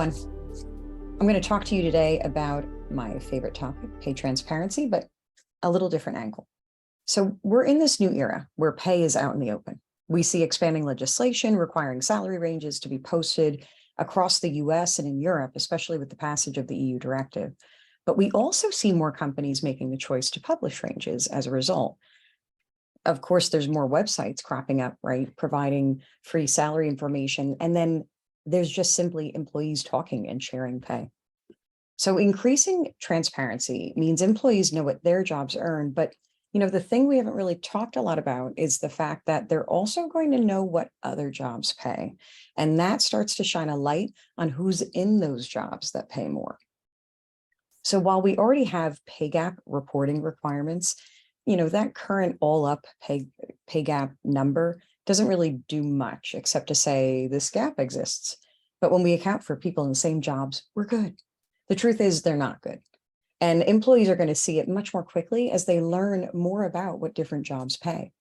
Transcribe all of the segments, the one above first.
everyone. I'm going to talk to you today about my favorite topic, pay transparency, but a little different angle. So we're in this new era where pay is out in the open. We see expanding legislation requiring salary ranges to be posted across the US and in Europe, especially with the passage of the EU directive. But we also see more companies making the choice to publish ranges as a result. Of course, there's more websites cropping up, right, providing free salary information. And then there's just simply employees talking and sharing pay. So increasing transparency means employees know what their jobs earn. But, the thing we haven't really talked a lot about is the fact that they're also going to know what other jobs pay. And that starts to shine a light on who's in those jobs that pay more. So while we already have pay gap reporting requirements, that current all up pay gap number doesn't really do much except to say this gap exists. But when we account for people in the same jobs, we're good. The truth is they're not good. And employees are going to see it much more quickly as they learn more about what different jobs pay.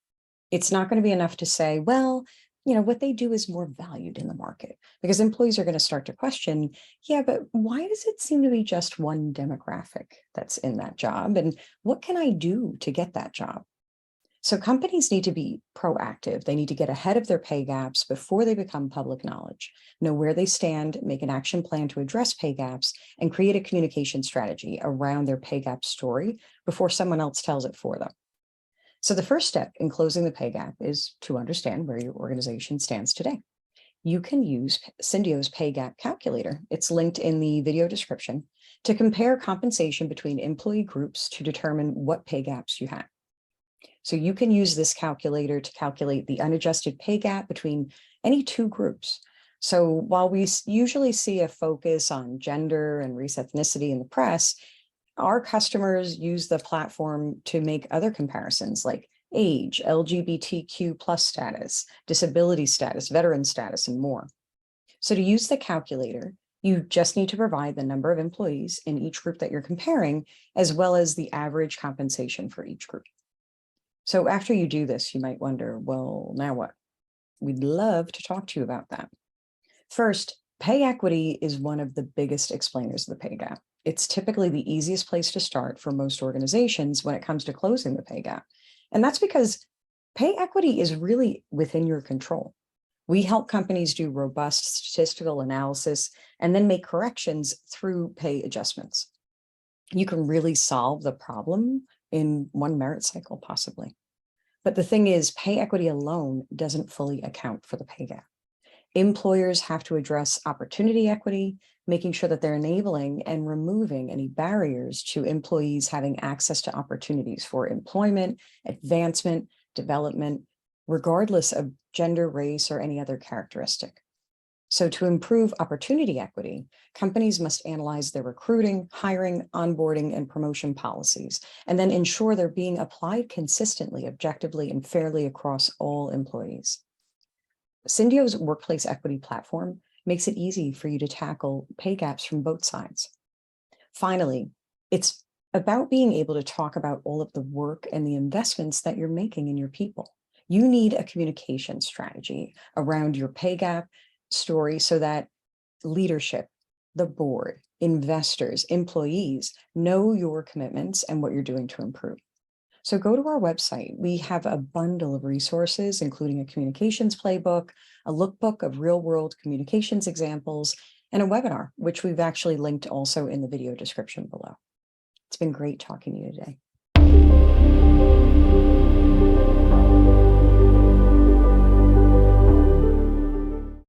It's not going to be enough to say, well, what they do is more valued in the market, because employees are going to start to question, yeah, but why does it seem to be just one demographic that's in that job? And what can I do to get that job? So companies need to be proactive. They need to get ahead of their pay gaps before they become public knowledge, know where they stand, make an action plan to address pay gaps, and create a communication strategy around their pay gap story before someone else tells it for them. So the first step in closing the pay gap is to understand where your organization stands today. You can use Syndio's pay gap calculator. It's linked in the video description to compare compensation between employee groups to determine what pay gaps you have. So you can use this calculator to calculate the unadjusted pay gap between any two groups. So while we usually see a focus on gender and race ethnicity in the press, our customers use the platform to make other comparisons like age, LGBTQ plus status, disability status, veteran status, and more. So to use the calculator, you just need to provide the number of employees in each group that you're comparing, as well as the average compensation for each group. So after you do this, you might wonder, well, now what? We'd love to talk to you about that. First, pay equity is one of the biggest explainers of the pay gap. It's typically the easiest place to start for most organizations when it comes to closing the pay gap. And that's because pay equity is really within your control. We help companies do robust statistical analysis and then make corrections through pay adjustments. You can really solve the problem in one merit cycle, possibly. But the thing is, pay equity alone doesn't fully account for the pay gap. Employers have to address opportunity equity, making sure that they're enabling and removing any barriers to employees having access to opportunities for employment, advancement, development, regardless of gender, race, or any other characteristic. So to improve opportunity equity, companies must analyze their recruiting, hiring, onboarding, and promotion policies, and then ensure they're being applied consistently, objectively, and fairly across all employees. Syndio's workplace equity platform makes it easy for you to tackle pay gaps from both sides. Finally, it's about being able to talk about all of the work and the investments that you're making in your people. You need a communication strategy around your pay gap story so that leadership, the board, investors, employees know your commitments and what you're doing to improve. So go to our website. We have a bundle of resources, including a communications playbook, a lookbook of real-world communications examples, and a webinar, which we've actually linked also in the video description below. It's been great talking to you today.